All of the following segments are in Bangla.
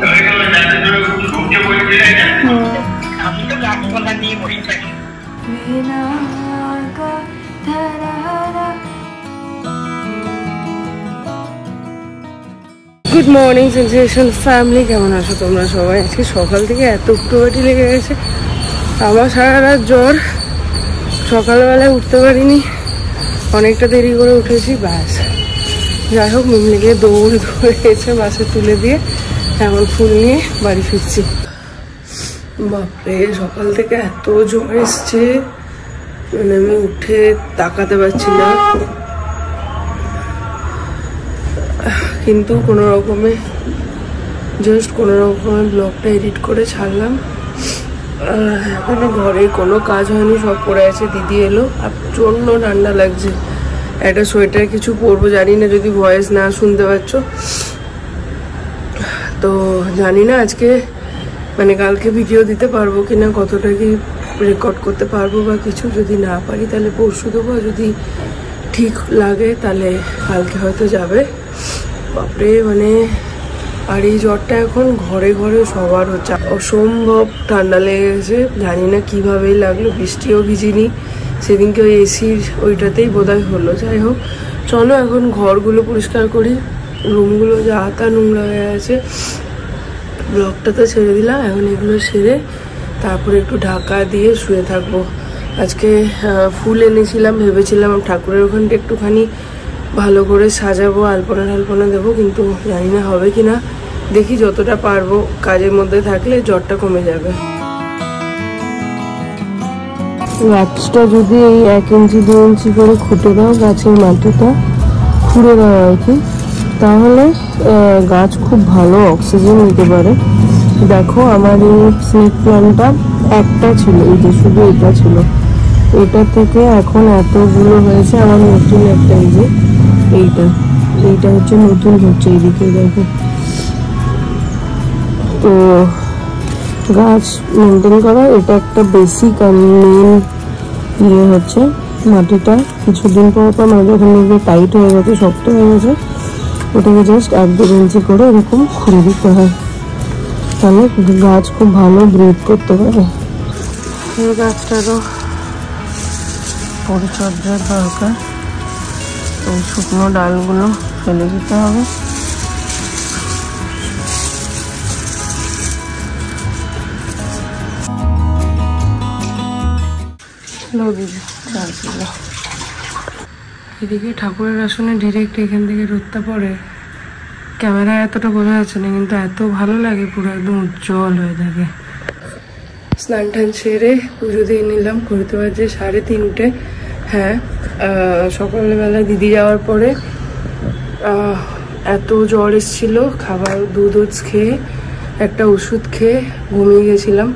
গুড মর্নিং সেন্সেশন ফ্যামিলি, কেমন আছো তোমরা সবাই? আজকে সকাল থেকে এত উঠোবাটি লেগে গেছে। আমার সারা রাত জ্বর, সকালবেলায় উঠতে পারিনি, অনেকটা দেরি করে উঠেছি। ব্যাস, যাই হোক, মিমলিকে দৌড় এসে বাসে তুলে দিয়ে এখন ফুল নিয়ে বাড়ি ফিরছি। বাপরে, সকাল থেকে এত জ্বর এসছে, মানে আমি উঠে তাকাতে পারছি না, কিন্তু কোনো রকমে ব্লগটা এডিট করে ছাড়লাম। এখনো ঘরে কোনো কাজ হয়নি, সব পড়ে আছে। দিদি এলো, আর প্রচণ্ড ঠান্ডা লাগছে। একটা সোয়েটার কিছু পরবো, জানি না যদি ভয়েস না শুনতে পাচ্ছ। তো জানি না আজকে মানে কালকে ভিডিও দিতে পারবো কিনা, কতটা কি রেকর্ড করতে পারবো বা কিছু। যদি না পারি তাহলে পরশু দেবো, যদি ঠিক লাগে তাহলে কালকে হয়তো যাবে। বাপরে, মানে আর এই জ্বরটা এখন ঘরে ঘরে সবার হচ্ছে, অসম্ভব ঠান্ডা লেগে গেছে। জানি না কীভাবেই লাগলো, বৃষ্টিও ভিজিনি সেদিনকে, ওই এসির ওইটাতেই বোধহয় হলো। যাই হোক, চলো এখন ঘরগুলো পরিষ্কার করি, রুমগুলো যা তা নোংরা হয়ে আছে। ব্লগটা তো ছেড়ে দিলাম, এখন এগুলো সেরে তারপরে একটু ঢাকা দিয়ে শুয়ে থাকবো। আজকে ফুল এনেছিলাম, ভেবেছিলাম ঠাকুরের ওখানটা একটুখানি ভালো করে সাজাবো, আলপনা দেবো, কিন্তু জানি না হবে কি না। দেখি, যতটা পারবো। কাজের মধ্যে থাকলে জ্বরটা কমে যাবে। গাছটা যদি এই 1 ইঞ্চি 2 ইঞ্চি করে খুঁটে দাও, গাছের মাটিটা খুঁড়ে দেওয়া আর কি, তাহলে গাছ খুব ভালো অক্সিজেন নিতে পারে। দেখো, আমার এই স্নেক প্ল্যান্টটা একটা ছিল, এই যে শুধু এটা ছিল, এটা থেকে এখন এতগুলো হয়েছে। আমার নতুন একটা, এই যে এইটা হচ্ছে নতুন হচ্ছে, এইদিকে দেখো। তো গাছ মেনটেন করা এটা একটা বেসিক আর মেন ইয়ে হচ্ছে। মাটিটা কিছুদিন পর মানে যখন দেখবে টাইট হয়ে গেছে, শক্ত হয়ে গেছে, ওটাকে জাস্ট 1-2 ইঞ্চি করে এরকম খুঁড়ে দিতে হয়, তাহলে গাছ খুব ভালো ব্রিথ করতে পারে। এই গাছটারও পরিচর্যার দরকার। এই শুকনো ডালগুলো ফেলে দিতে হবে। এদিকে ঠাকুরের আসনে ডিরেক্ট এখান থেকে রোদটা পড়ে, ক্যামেরায় এতটা বোঝা যাচ্ছে না, কিন্তু এত ভালো লাগে, পুরো একদম উজ্জ্বল হয়ে থাকে। স্নান টান সেরে পুজো দিয়ে নিলাম, করতে বাজে 3:30। হ্যাঁ, সকালবেলা দিদি যাওয়ার পরে এত জ্বর এসেছিল, খাবার দুধ খেয়ে একটা ওষুধ খেয়ে ঘুমিয়ে গেছিলাম।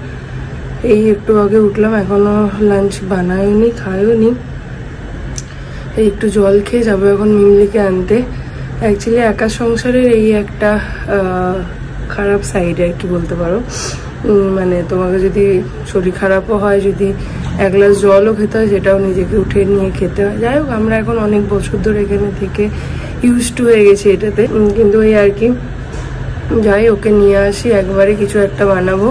এই একটু আগে উঠলাম, এখনো লাঞ্চ বানায়নি, খাইওনি। এই একটু জল খেয়ে যাবো এখন মিমলিকে আনতে। অ্যাকচুয়ালি একা সংসারের এই একটা খারাপ সাইড আর কি বলতে পারো। মানে তোমাকে যদি শরীর খারাপও হয়, যদি 1 গ্লাস জলও খেতে হয়, সেটাও নিজেকে উঠে নিয়ে খেতে হয়। যাই হোক, আমরা এখন অনেক বছর ধরে এখানে থেকে ইউজ টু হয়ে গেছি এটাতে, কিন্তু এই আর কি। যাই, ওকে নিয়ে আসি, একবারে কিছু একটা বানাবো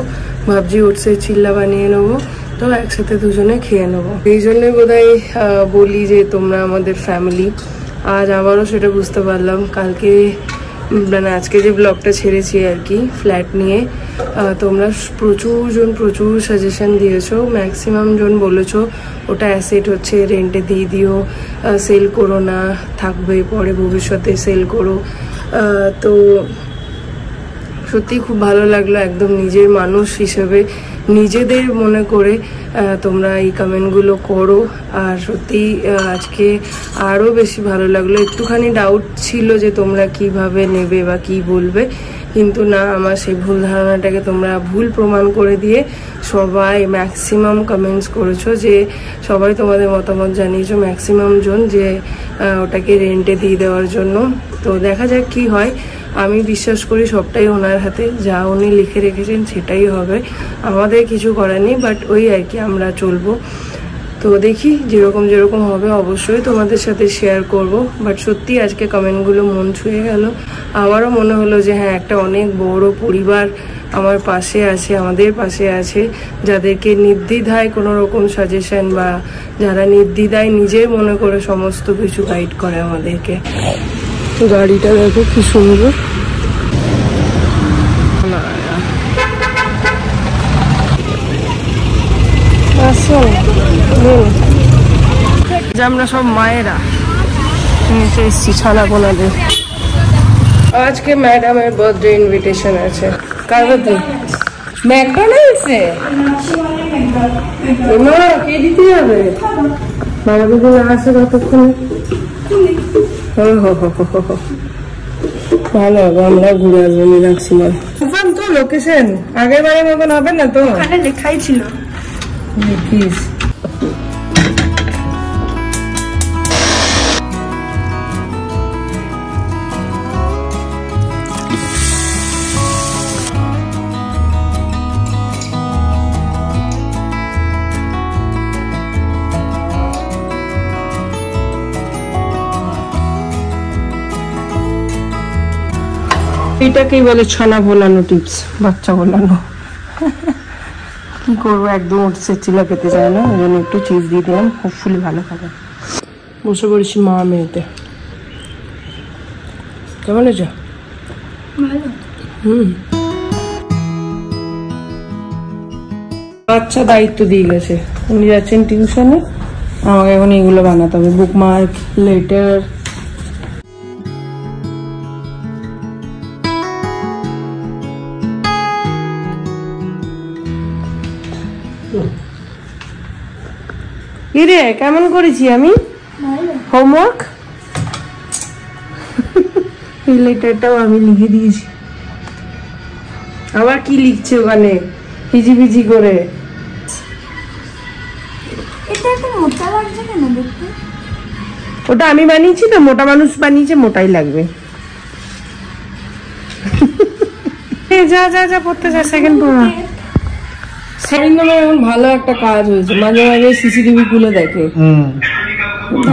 ভাবছি, ওটসের চিল্লা বানিয়ে নেবো, তো একসাথে দুজনে খেয়ে নেবো। এই জন্যই বোধহয় বলি যে তোমরা আমাদের ফ্যামিলি। আজ আবারও সেটা বুঝতে পারলাম। কালকে মানে আজকে যে ব্লগটা ছেড়েছি আর কি ফ্ল্যাট নিয়ে, তোমরা প্রচুর সাজেশন দিয়েছো। ম্যাক্সিমাম জন বলেছো ওটা অ্যাসেট হচ্ছে, রেন্টে দিয়ে দিও, সেল করো না, থাকবে পরে ভবিষ্যতে সেল করো। তো সত্যি খুব ভালো লাগলো, একদম নিজের মানুষ হিসেবে নিজেদের মনে করে তোমরা এই কমেন্টগুলো করো। আর সত্যি আজকে আরও বেশি ভালো লাগলো। একটুখানি ডাউট ছিল যে তোমরা কিভাবে নেবে বা কি বলবে, কিন্তু না, আমার সেই ভুল ধারণাটাকে তোমরা ভুল প্রমাণ করে দিয়ে সবাই ম্যাক্সিমাম কমেন্টস করেছো, যে সবাই তোমাদের মতামত জানিয়েছো, ম্যাক্সিমাম জন, যে ওটাকে রেন্টে দিয়ে দেওয়ার জন্য। তো দেখা যাক কি হয়। আমি বিশ্বাস করি সবটাই ওনার হাতে, যা উনি লিখে রেখেছেন সেটাই হবে, আমাদের কিছু করার নেই। বাট ওই আর কি, আমরা চলবো। তো দেখি যেরকম যেরকম হবে অবশ্যই তোমাদের সাথে শেয়ার করব। বাট সত্যি আজকে কমেন্টগুলো মন ছুঁয়ে গেল। আমারও মনে হলো যে হ্যাঁ, একটা অনেক বড় পরিবার আমার পাশে আছে, আমাদের পাশে আছে, যাদেরকে নির্দ্বিধায় কোনো রকম সাজেশন বা যারা নির্দ্বিধায় নিজের মনে করে সমস্ত কিছু গাইড করে আমাদেরকে। গাড়িটা দেখো কি সুন্দর। আমরা সব মায়েরা নিচে এসছি ছানাপোনাদের। আজকে ম্যাডামের বার্থডে ইনভিটেশন আছে। কার বার্থডে? ম্যাকডোনাল্ডসে? কে দিতে যাবে? বাবা যদি না আসে ততক্ষণে ভালো হবে, আমরা ঘুরে আসবো মীনাক্ষী মল। তো লোকেশন আগের বারের মতন হবে না তো? ওখানে লেখাই ছিল। দেখিস এটাকেই বলে ছানা ভোলানো টিপস, বাচ্চা ভোলানো। কি করবো, একদম উঠছে, চিলা খেতে চায় না, ওই জন্য একটু চিজ দিয়ে দিলাম, হোপফুলি ভালো খাবে। বসে পড়েছি মা মেয়েতে। কেমন হয়েছে? আচ্ছা, দায়িত্ব দিয়ে গেছে, উনি যাচ্ছেন টিউশনে, আমাকে এখন এগুলো বানাতে হবে, বুকমার্ক, লেটার। কিরে কেমন করেছি আমি হোমওয়ার্ক? এই লেটারটাও আমি লিখে দিয়েছি। আবার কি লিখছে ওখানে হিজিবিজি করে? ওটা আমি বানিয়েছি তো, মোটা মানুষ বানিয়েছে, মোটাই লাগবে। যা যা যা পড়তে যা, সেকেন্ড পড়া। এখন ভালো একটা কাজ হয়েছে, মাঝে মাঝে সিসিটিভি খুলে দেখে।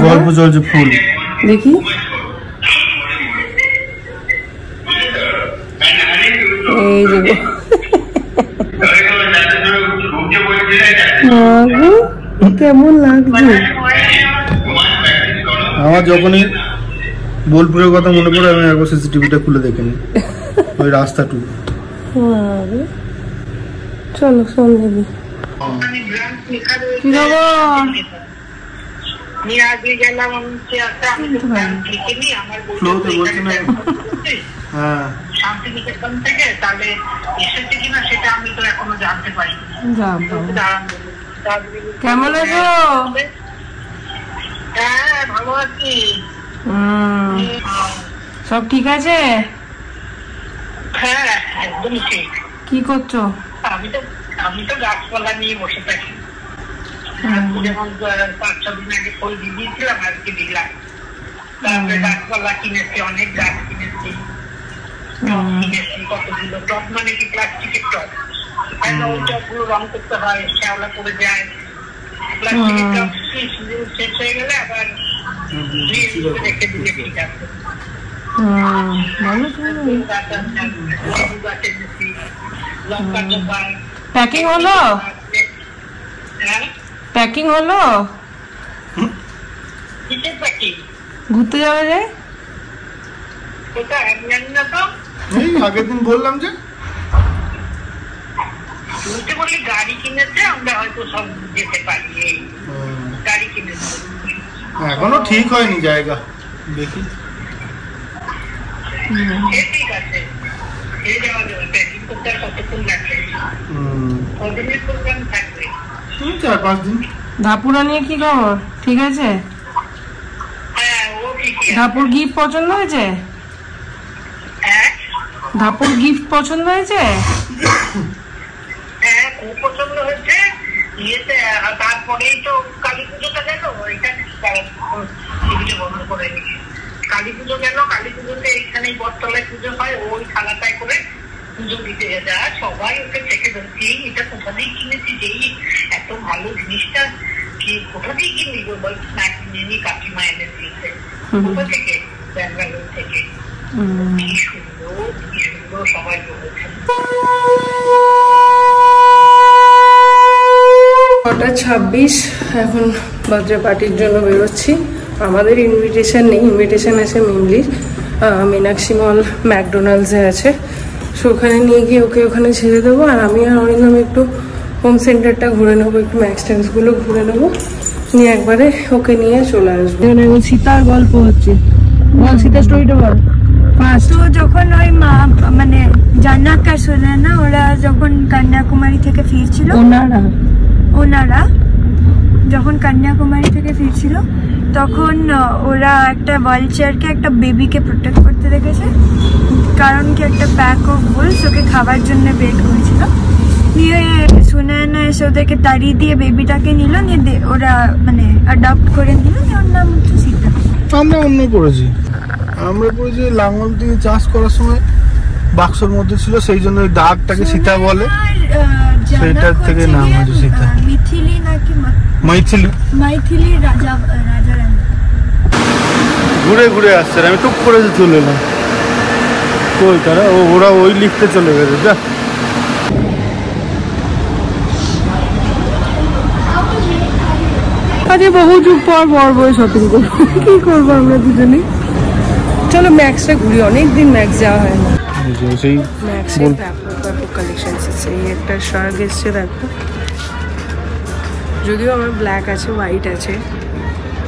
গল্প চলছে ফুল, দেখি। এই যে কেমন লাগছে আমার যখনই বোলপুরের কথা মনে পড়ে, আমি একবার সিসিটিভিটা খুলে দেখে নিই, ওই রাস্তাটুকু। চলো শোন দেবি। কি শান্তিনিকেতন থেকে তাহলে এসেছে কিনা সেটা আমি তো এখনো জানতে পারি। কেমন আছো? হ্যাঁ ভালো আছি। সব ঠিক আছে? হ্যাঁ একদমই ঠিক। কি করছো? আমি তো গাছপালা নিয়ে বসে থাকি। যেমন 5-6 দিন আগে ফুল দিয়েছিলাম, আজকে দিলাম। তারপরে গাছপালা কিনেছি, অনেক গাছ কিনেছি। কিনেছি কতগুলো টব, মানে কি প্লাস্টিকের টব। ওই টবগুলো রং করতে হয়, শ্যাওলা পড়ে যায়। প্লাস্টিকের টব শেষ হয়ে গেলে আবার রেখে দিলে ঠিক আছে। প্যাকিং হলো? প্যাকিং হলো? ঘুরতে যাওয়া যায়? আগের দিন বললাম যে গাড়ি কিনেছে, আমরা হয়তো সব যেতে পারি। গাড়ি কিনেছে, এখনো ঠিক হয়নি জায়গা, দেখি। ঠিক আছে, যাওয়া যাবে। প্যাকিং করতে কতক্ষণ লাগবে? কতদিনের প্রোগ্রাম থাকবে? 4-5 দিন। ধাপুরা নিয়ে কি খবর? ঠিক আছে? হ্যাঁ ও ঠিক। ধাপুর গিফট পছন্দ হয়েছে? ধাপুর গিফট পছন্দ হয়েছে? হ্যাঁ খুব পছন্দ হয়েছে। ইয়েতে তারপরেই তো কালী পুজোটা গেল, এখানে বন্ধ করে নিয়ে কালী পুজো গেল। কালী পুজোতে এইখানেই বটতলায় পুজো হয়, ওই থালাটায় করে পুজো দিতে যা সবাই ওকে দেখে ধরছি, এটা কোথাতেই কিনেছি, যেই এত ভালো জিনিসটা কোথা থেকে কিনবি গো বল, স্ন্যাক কিনে নি, কাকিমা এনে দিয়েছে। কোথা থেকে? ব্যাঙ্গালোর থেকে। কি সুন্দর সবাই বলেছে। 6:26 এখন বার্থডে পার্টির জন্য বেরোচ্ছি। আমাদের ইনভিটেশন নেই, ইনভিটেশন আছে মেনলি মীনাক্ষী মল ম্যাকডোনাল্ডসে আছে, সো ওখানে নিয়ে গিয়ে ওকে ওখানে ছেড়ে দেবো। আর আমি আর অরিন্দম একটু হোম সেন্টারটা ঘুরে নেবো, একটু ম্যাক্সটেন্সগুলো ঘুরে নেবো, নিয়ে একবারে ওকে নিয়ে চলে আসবো। সীতার গল্প হচ্ছে, বল সীতা স্টোরিটা বল। তো যখন ওই মা মানে জান্নাত কা সুলেনা ওরা যখন কন্যাকুমারী থেকে ফিরছিল, ওনারা যখন কন্যাকুমারী থেকে ফিরছিল তখন ওরা একটা ভালচারকে একটা বেবিকে প্রোটেক্ট করতে দেখেছে, কারণ কি একটা প্যাক অফ বুলস ওকে খাবার জন্য বেট করেছিল। নিয়ে সুনয়না এসে ওদেরকে তাড়িয়ে দিয়ে বেবিটাকে নিল, নিয়ে ওরা মানে অ্যাডপ্ট করে নিল, ওর নাম হচ্ছে সীতা। আমরা অন্য করেছি, আমরা করেছি লাঙ্গল দিয়ে চাষ করার সময় বাক্সর মধ্যে ছিল, সেই জন্য ওই দাগটাকে সীতা বলে, সেইটার থেকে নাম হয়েছে সীতা। মিথিলি নাকি মাইথিলি রাজা রানী ঘুরে ঘুরে আসছে, আমি টুক করে চলে এলাম। কই তারা? ওরা ওই লিফটে চলে গেছে। যা আজকে বহু যুগ পর বড় শপিং করবো, কি করবো আমরা দুজনে। চলো ম্যাক্সে ঘুরি, অনেকদিন ম্যাক্স যাওয়া হয় না। সেই ম্যাক্সের ব্যাপক কালেকশন এসেছে। এই একটা শার্ট এসছে দেখো, যদিও আমার ব্ল্যাক আছে, হোয়াইট আছে।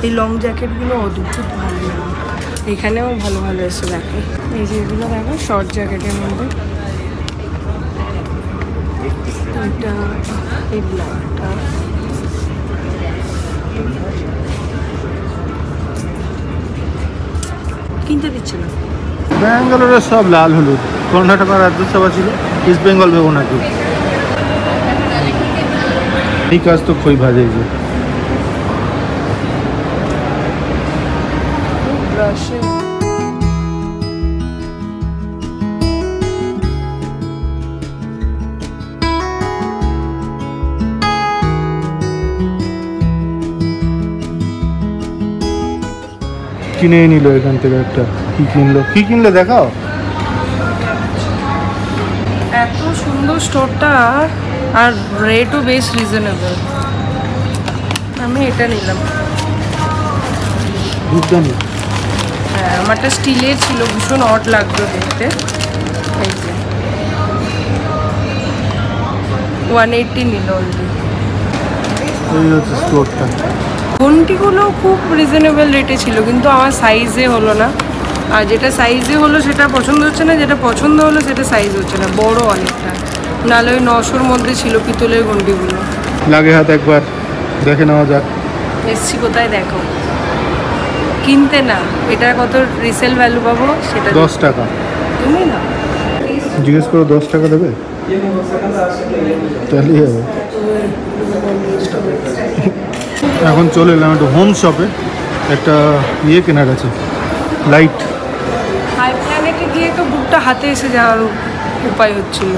এই লং জ্যাকেটগুলো অদ্ভুত ভালো লাগে, এখানেও ভালো ভালো এসছে দেখো। এই যে এগুলো দেখো শর্ট জ্যাকেটের মধ্যে, এটা এই ব্ল্যাকটা কিনতে দিচ্ছে না। ব্যাঙ্গালোরের সব লাল হলুদ, কর্ণাটকের রাজ্যসভা ছিল, ইস্ট বেঙ্গল ভেবো নাকি। এই কাজ তো খই ভাজেছে। কিনে নিল এখান থেকে একটা। কি কিনলো দেখাও। এত সুন্দর স্টোরটা, আর রেটও বেশ রিজনেবল। আমি এটা নিলাম। হ্যাঁ, আমারটা স্টিলের ছিল, ভীষণ অড লাগতো দেখতে। এই যে 180 নিল অলরেডি। এই হচ্ছে স্টোরটা। ঘন্টিগুলো খুব রিজনেবল রেটে ছিল, কিন্তু আমার সাইজে হলো না। আর যেটা সাইজে হলো সেটা পছন্দ হচ্ছে না, যেটা পছন্দ হলো সেটা সাইজ হচ্ছে না, বড় অনেকটা। নাহলে ওই 900-র মধ্যে ছিল পিতলের ঘন্টিগুলো। লাগে হাত একবার দেখে নেওয়া যাক। এসছি কোথায় দেখো, কিনতে না, এটা কত রিসেল ভ্যালু পাবো সেটা। 10 টাকা। তুমি না জিজ্ঞেস করো 10 টাকা দেবে, তাহলেই হবে। এখন চলে এলাম একটু হোম শপে, একটা ইয়ে কেনার আছে, লাইট। হাই প্ল্যানেটে গিয়ে তো বুকটা হাতে এসে যাওয়ার উপায় হচ্ছিল,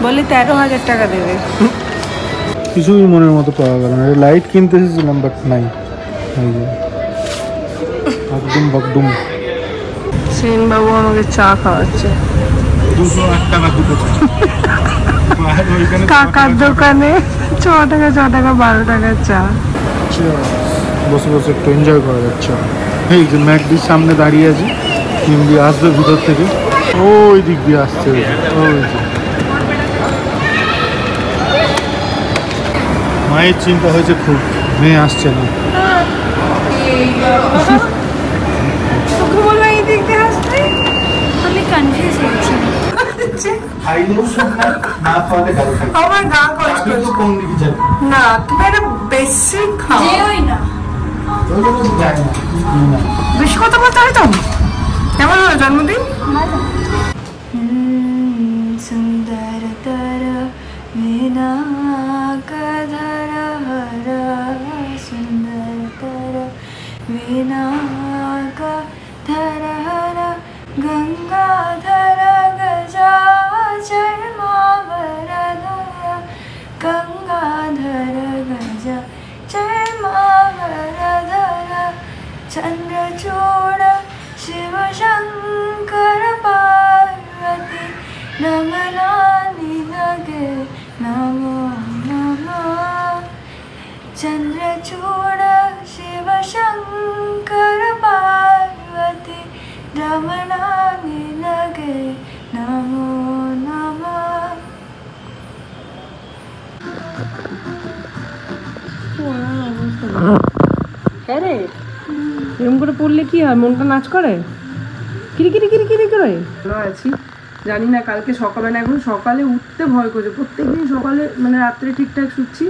বলে 13,000 টাকা দেবে। কিছুই মনের মতো পাওয়া গেল না। লাইট কিনতে এসেছিলাম, বাট নাই। একদম বকডুম। সেন বাবু আমাকে চা খাওয়াচ্ছে 208 টাকা দুটো চা। কাকার দোকানে 6 টাকা 12 টাকার চা। বসে বসে একটু এনজয় করা যাচ্ছে। এই যে ম্যাকডির সামনে দাঁড়িয়ে আছি, নিমলি আসবে ভিতর থেকে, ওই দিক দিয়ে আসছে। ওই যে মায়ের চিন্তা হয়েছে খুব, মেয়ে আসছে না। আমি কনফিউজ হচ্ছি। আমার গা কষ্ট না, তুমি একটা বেশি খাও। বেশি কথা বলতে হয় তো। কেমন হলো জন্মদিন? সুন্দর তর বিনা কধর হর, সুন্দর তর বিনা কধর হর, গঙ্গাধর গজা চর্মাবর ধর, গঙ্গাধর গজা চর্মাবর করলে কি হয়, মনটা নাচ করে, কিরি কিরি কিরি কিরি করে। ভালো আছি, জানি না কালকে সকালে, এখন সকালে উঠতে ভয় করছে। প্রত্যেকদিন সকালে মানে রাত্রে ঠিকঠাক শুচ্ছি,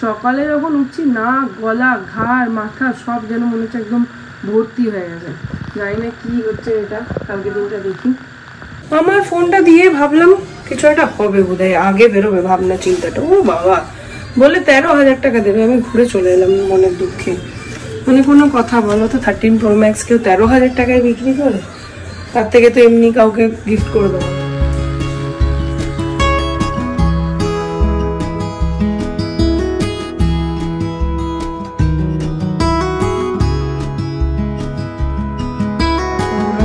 সকালে যখন উঠছি না গলা ঘাড় মাথা সব যেন মনে হচ্ছে একদম ভর্তি হয়ে গেছে। জানি না কি হচ্ছে এটা, কালকে দিনটা দেখি। আমার ফোনটা দিয়ে ভাবলাম কিছু একটা হবে বোধহয়, আগে বেরোবে ভাবনা চিন্তাটা। ও বাবা, বলে 13,000 টাকা দেবে, আমি ঘুরে চলে এলাম মনের দুঃখে। মানে কোনো কথা বলো তো, 13 Pro Max কেউ 13,000 টাকায় বিক্রি করে? তার থেকে তো এমনি কাউকে গিফট করে দেবো।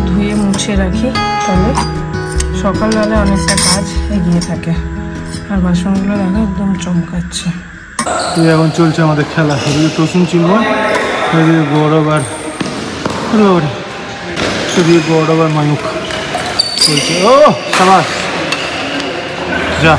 ধুয়ে মুছে রাখি, তাহলে সকালবেলা অনেকটা কাজ এগিয়ে থাকে। আর বাসনগুলো দেখা একদম চমকাচ্ছে। এখন চলছে আমাদের খেলা, এদিকে টসুন চিনব, এদিকে গৌরব আর এদিকে গৌরব আর মায়ুক চলছে। ও সাবাস, যা